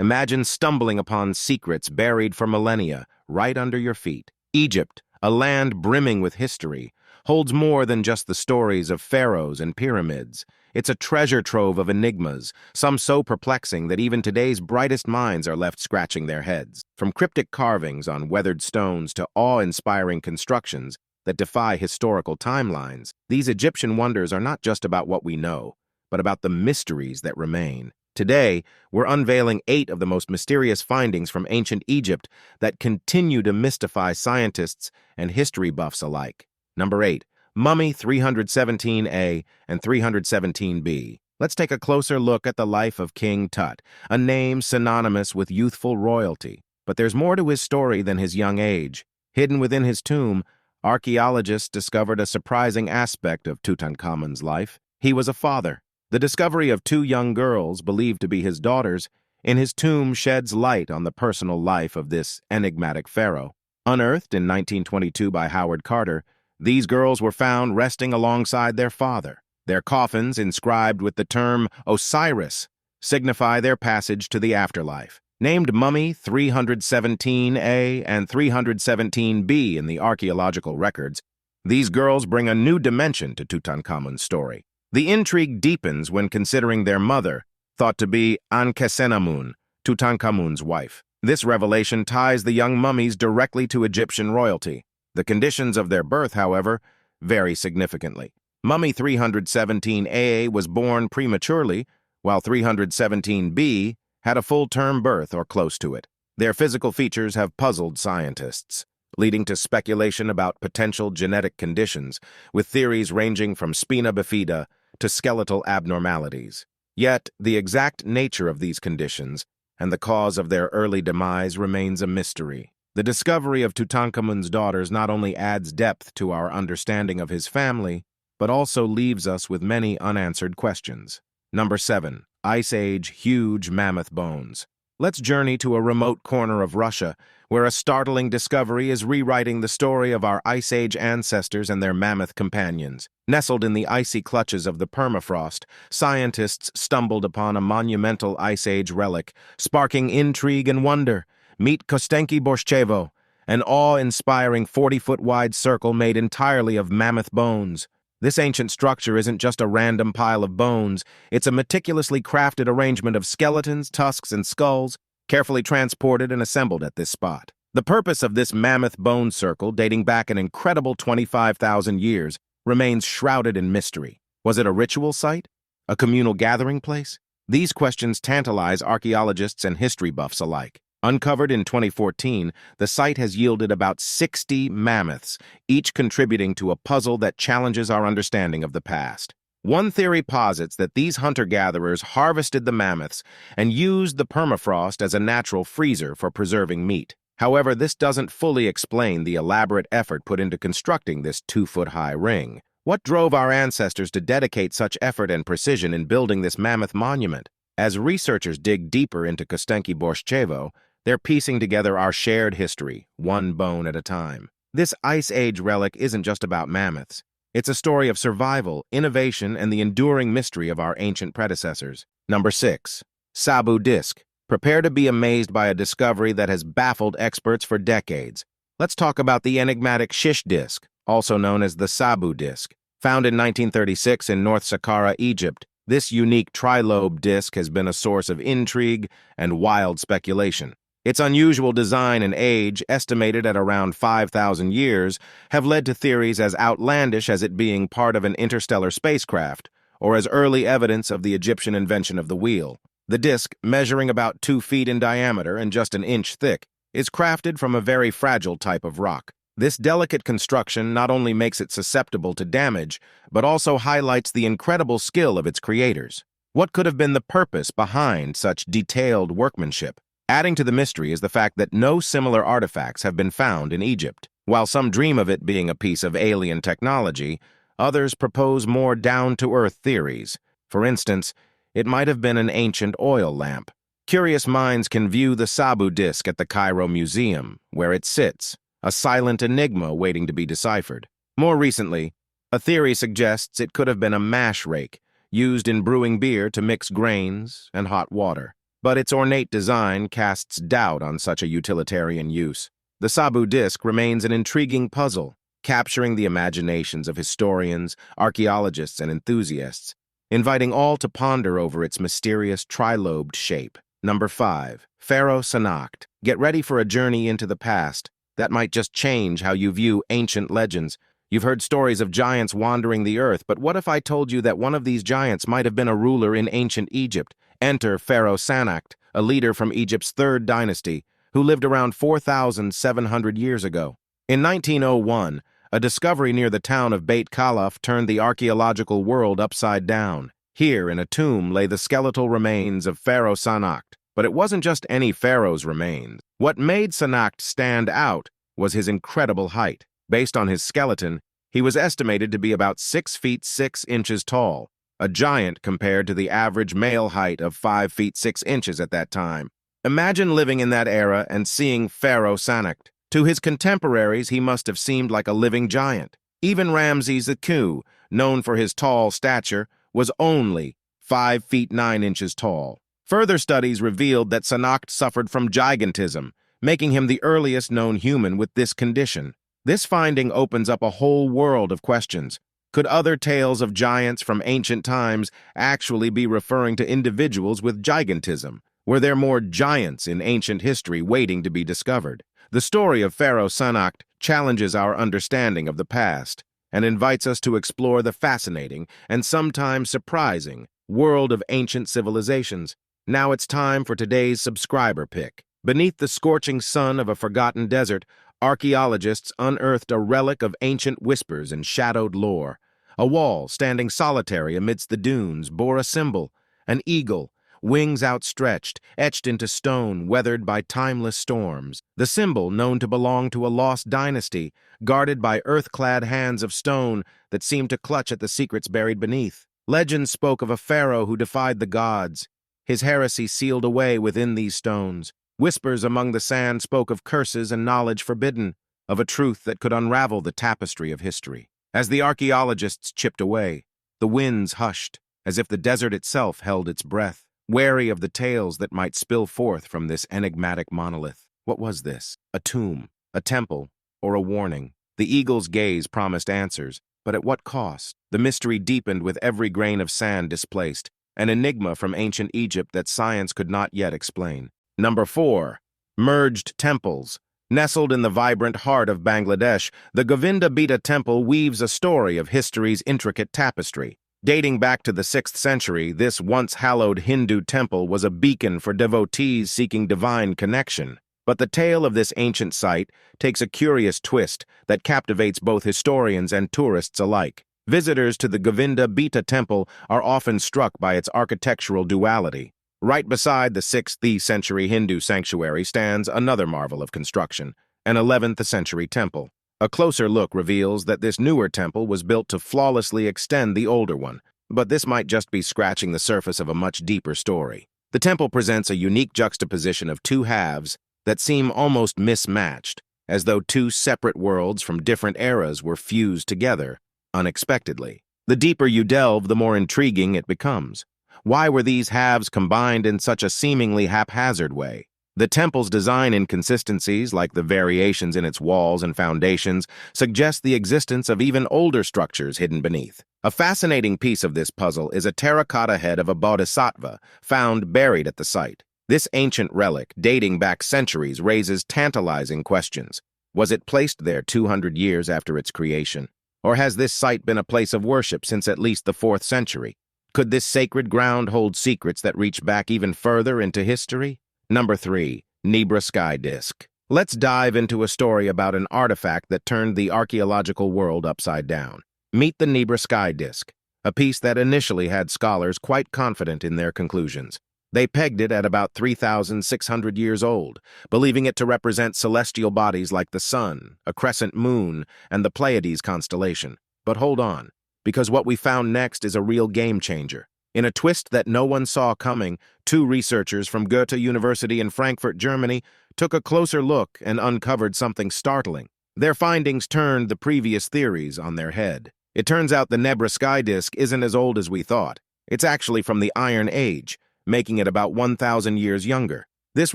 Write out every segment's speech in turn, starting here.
Imagine stumbling upon secrets buried for millennia right under your feet. Egypt, a land brimming with history, holds more than just the stories of pharaohs and pyramids. It's a treasure trove of enigmas, some so perplexing that even today's brightest minds are left scratching their heads. From cryptic carvings on weathered stones to awe-inspiring constructions that defy historical timelines, these Egyptian wonders are not just about what we know, but about the mysteries that remain. Today, we're unveiling 8 of the most mysterious findings from ancient Egypt that continue to mystify scientists and history buffs alike. Number 8. Mummy 317A and 317B. Let's take a closer look at the life of King Tut, a name synonymous with youthful royalty. But there's more to his story than his young age. Hidden within his tomb, archaeologists discovered a surprising aspect of Tutankhamun's life. He was a father. The discovery of 2 young girls, believed to be his daughters, in his tomb sheds light on the personal life of this enigmatic pharaoh. Unearthed in 1922 by Howard Carter, these girls were found resting alongside their father. Their coffins, inscribed with the term Osiris, signify their passage to the afterlife. Named Mummy 317A and 317B in the archaeological records, these girls bring a new dimension to Tutankhamun's story. The intrigue deepens when considering their mother, thought to be Ankhesenamun, Tutankhamun's wife. This revelation ties the young mummies directly to Egyptian royalty. The conditions of their birth, however, vary significantly. Mummy 317A was born prematurely, while 317B had a full-term birth or close to it. Their physical features have puzzled scientists, leading to speculation about potential genetic conditions, with theories ranging from spina bifida to skeletal abnormalities. Yet, the exact nature of these conditions and the cause of their early demise remains a mystery. The discovery of Tutankhamun's daughters not only adds depth to our understanding of his family, but also leaves us with many unanswered questions. Number 7. Ice Age Huge Mammoth Bones. Let's journey to a remote corner of Russia, where a startling discovery is rewriting the story of our Ice Age ancestors and their mammoth companions. Nestled in the icy clutches of the permafrost, scientists stumbled upon a monumental Ice Age relic, sparking intrigue and wonder. Meet Kostenki Borshchevo, an awe-inspiring 40-foot-wide circle made entirely of mammoth bones. This ancient structure isn't just a random pile of bones, it's a meticulously crafted arrangement of skeletons, tusks, and skulls, carefully transported and assembled at this spot. The purpose of this mammoth bone circle, dating back an incredible 25,000 years, remains shrouded in mystery. Was it a ritual site? A communal gathering place? These questions tantalize archaeologists and history buffs alike. Uncovered in 2014, the site has yielded about 60 mammoths, each contributing to a puzzle that challenges our understanding of the past. One theory posits that these hunter-gatherers harvested the mammoths and used the permafrost as a natural freezer for preserving meat. However, this doesn't fully explain the elaborate effort put into constructing this 2-foot-high ring. What drove our ancestors to dedicate such effort and precision in building this mammoth monument? As researchers dig deeper into Kostenki Borshchevo, they're piecing together our shared history, one bone at a time. This Ice Age relic isn't just about mammoths. It's a story of survival, innovation, and the enduring mystery of our ancient predecessors. Number 6. Sabu Disc. Prepare to be amazed by a discovery that has baffled experts for decades. Let's talk about the enigmatic Shish Disc, also known as the Sabu Disc. Found in 1936 in North Saqqara, Egypt, this unique trilobe disc has been a source of intrigue and wild speculation. Its unusual design and age, estimated at around 5,000 years, have led to theories as outlandish as it being part of an interstellar spacecraft, or as early evidence of the Egyptian invention of the wheel. The disc, measuring about 2 feet in diameter and just an inch thick, is crafted from a very fragile type of rock. This delicate construction not only makes it susceptible to damage, but also highlights the incredible skill of its creators. What could have been the purpose behind such detailed workmanship? Adding to the mystery is the fact that no similar artifacts have been found in Egypt. While some dream of it being a piece of alien technology, others propose more down-to-earth theories. For instance, it might have been an ancient oil lamp. Curious minds can view the Sabu Disc at the Cairo Museum, where it sits, a silent enigma waiting to be deciphered. More recently, a theory suggests it could have been a mash rake, used in brewing beer to mix grains and hot water. but its ornate design casts doubt on such a utilitarian use. The Sabu Disc remains an intriguing puzzle, capturing the imaginations of historians, archaeologists, and enthusiasts, inviting all to ponder over its mysterious trilobed shape. Number 5. Pharaoh Sonak. Get ready for a journey into the past that might just change how you view ancient legends. You've heard stories of giants wandering the earth, but what if I told you that one of these giants might have been a ruler in ancient Egypt? Enter Pharaoh Sonak, a leader from Egypt's third dynasty, who lived around 4,700 years ago. In 1901, a discovery near the town of Beit Khalaf turned the archaeological world upside down. Here, in a tomb, lay the skeletal remains of Pharaoh Sonak. But it wasn't just any pharaoh's remains. What made Sonak stand out was his incredible height. Based on his skeleton, he was estimated to be about 6 feet 6 inches tall, a giant compared to the average male height of 5 feet 6 inches at that time. Imagine living in that era and seeing Pharaoh Sonak. To his contemporaries, he must have seemed like a living giant. Even Ramses II, known for his tall stature, was only 5 feet 9 inches tall. Further studies revealed that Sonak suffered from gigantism, making him the earliest known human with this condition. This finding opens up a whole world of questions. Could other tales of giants from ancient times actually be referring to individuals with gigantism? Were there more giants in ancient history waiting to be discovered? The story of Pharaoh Sonak challenges our understanding of the past and invites us to explore the fascinating and sometimes surprising world of ancient civilizations. Now it's time for today's subscriber pick. Beneath the scorching sun of a forgotten desert, archaeologists unearthed a relic of ancient whispers and shadowed lore. A wall, standing solitary amidst the dunes, bore a symbol, an eagle, wings outstretched, etched into stone, weathered by timeless storms. The symbol, known to belong to a lost dynasty, guarded by earth-clad hands of stone that seemed to clutch at the secrets buried beneath. Legends spoke of a pharaoh who defied the gods, his heresy sealed away within these stones. Whispers among the sand spoke of curses and knowledge forbidden, of a truth that could unravel the tapestry of history. As the archaeologists chipped away, the winds hushed, as if the desert itself held its breath, wary of the tales that might spill forth from this enigmatic monolith. What was this? A tomb, a temple, or a warning? The eagle's gaze promised answers, but at what cost? The mystery deepened with every grain of sand displaced, an enigma from ancient Egypt that science could not yet explain. Number 4. Merged temples. Nestled in the vibrant heart of Bangladesh, the Govinda Beta Temple weaves a story of history's intricate tapestry. Dating back to the 6th century, this once-hallowed Hindu temple was a beacon for devotees seeking divine connection. But the tale of this ancient site takes a curious twist that captivates both historians and tourists alike. Visitors to the Govinda Beta Temple are often struck by its architectural duality. Right beside the 6th century Hindu sanctuary stands another marvel of construction, an 11th century temple. A closer look reveals that this newer temple was built to flawlessly extend the older one, but this might just be scratching the surface of a much deeper story. The temple presents a unique juxtaposition of two halves that seem almost mismatched, as though two separate worlds from different eras were fused together unexpectedly. The deeper you delve, the more intriguing it becomes. Why were these halves combined in such a seemingly haphazard way? The temple's design inconsistencies, like the variations in its walls and foundations, suggest the existence of even older structures hidden beneath. A fascinating piece of this puzzle is a terracotta head of a bodhisattva found buried at the site. This ancient relic, dating back centuries, raises tantalizing questions. Was it placed there 200 years after its creation? Or has this site been a place of worship since at least the 4th century? Could this sacred ground hold secrets that reach back even further into history? Number 3. Nebra Sky Disc. Let's dive into a story about an artifact that turned the archaeological world upside down. Meet the Nebra Sky Disc, a piece that initially had scholars quite confident in their conclusions. They pegged it at about 3,600 years old, believing it to represent celestial bodies like the sun, a crescent moon, and the Pleiades constellation. But hold on, because what we found next is a real game changer. In a twist that no one saw coming, 2 researchers from Goethe University in Frankfurt, Germany, took a closer look and uncovered something startling. Their findings turned the previous theories on their head. It turns out the Nebra Sky Disc isn't as old as we thought. It's actually from the Iron Age, making it about 1,000 years younger. This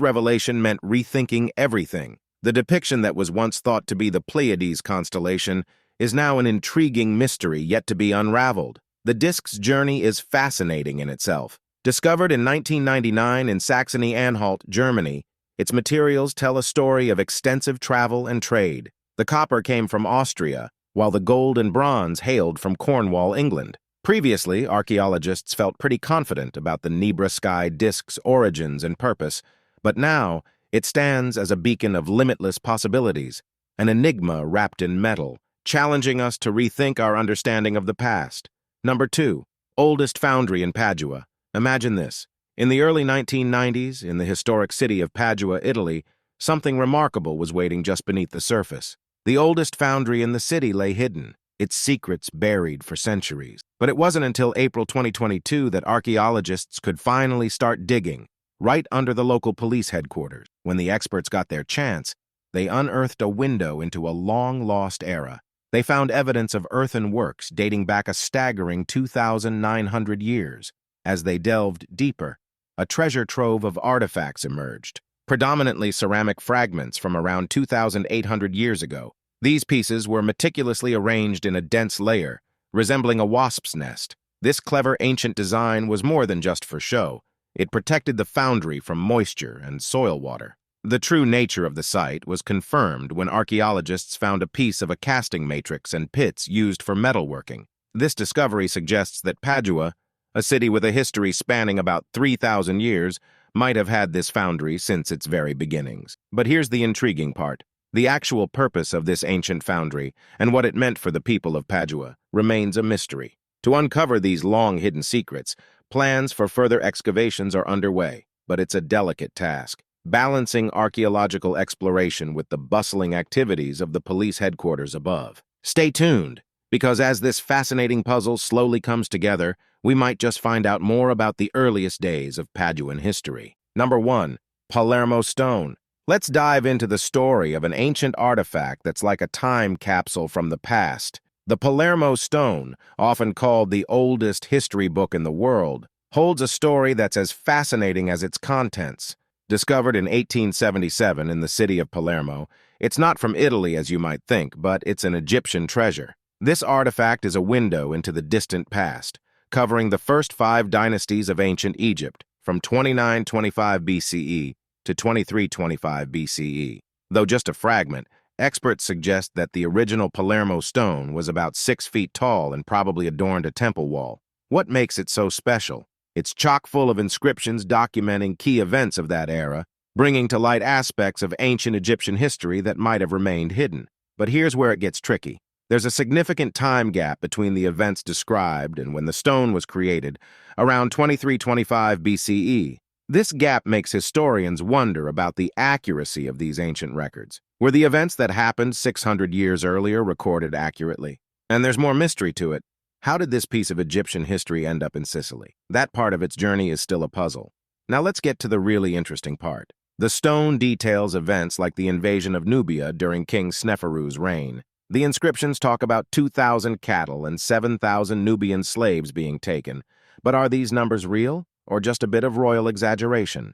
revelation meant rethinking everything. The depiction that was once thought to be the Pleiades constellation is now an intriguing mystery yet to be unraveled. The disk's journey is fascinating in itself. Discovered in 1999 in Saxony-Anhalt, Germany, its materials tell a story of extensive travel and trade. The copper came from Austria, while the gold and bronze hailed from Cornwall, England. Previously, archaeologists felt pretty confident about the Nebra Sky Disc's origins and purpose, but now it stands as a beacon of limitless possibilities, an enigma wrapped in metal, challenging us to rethink our understanding of the past. Number 2. Oldest foundry in Padua. Imagine this. In the early 1990s, in the historic city of Padua, Italy, something remarkable was waiting just beneath the surface. The oldest foundry in the city lay hidden, its secrets buried for centuries. But it wasn't until April 2022 that archaeologists could finally start digging, right under the local police headquarters. When the experts got their chance, they unearthed a window into a long-lost era. They found evidence of earthen works dating back a staggering 2,900 years. As they delved deeper, a treasure trove of artifacts emerged, predominantly ceramic fragments from around 2,800 years ago. These pieces were meticulously arranged in a dense layer, resembling a wasp's nest. This clever ancient design was more than just for show. It protected the foundry from moisture and soil water. The true nature of the site was confirmed when archaeologists found a piece of a casting matrix and pits used for metalworking. This discovery suggests that Padua, a city with a history spanning about 3,000 years, might have had this foundry since its very beginnings. But here's the intriguing part. The actual purpose of this ancient foundry and what it meant for the people of Padua remains a mystery. To uncover these long-hidden secrets, plans for further excavations are underway, but it's a delicate task, balancing archaeological exploration with the bustling activities of the police headquarters above. Stay tuned, because as this fascinating puzzle slowly comes together, we might just find out more about the earliest days of Paduan history. Number 1. Pharaoh Stone. Let's dive into the story of an ancient artifact that's like a time capsule from the past. The Pharaoh Stone, often called the oldest history book in the world, holds a story that's as fascinating as its contents. Discovered in 1877 in the city of Palermo, it's not from Italy as you might think, but it's an Egyptian treasure. This artifact is a window into the distant past, covering the first 5 dynasties of ancient Egypt, from 2925 BCE to 2325 BCE. Though just a fragment, experts suggest that the original Pharaoh Stone was about 6 feet tall and probably adorned a temple wall. What makes it so special? It's chock full of inscriptions documenting key events of that era, bringing to light aspects of ancient Egyptian history that might have remained hidden. But here's where it gets tricky. There's a significant time gap between the events described and when the stone was created, around 2325 BCE. This gap makes historians wonder about the accuracy of these ancient records. Were the events that happened 600 years earlier recorded accurately? And there's more mystery to it. How did this piece of Egyptian history end up in Sicily? That part of its journey is still a puzzle. Now let's get to the really interesting part. The stone details events like the invasion of Nubia during King Sneferu's reign. The inscriptions talk about 2,000 cattle and 7,000 Nubian slaves being taken. But are these numbers real, or just a bit of royal exaggeration?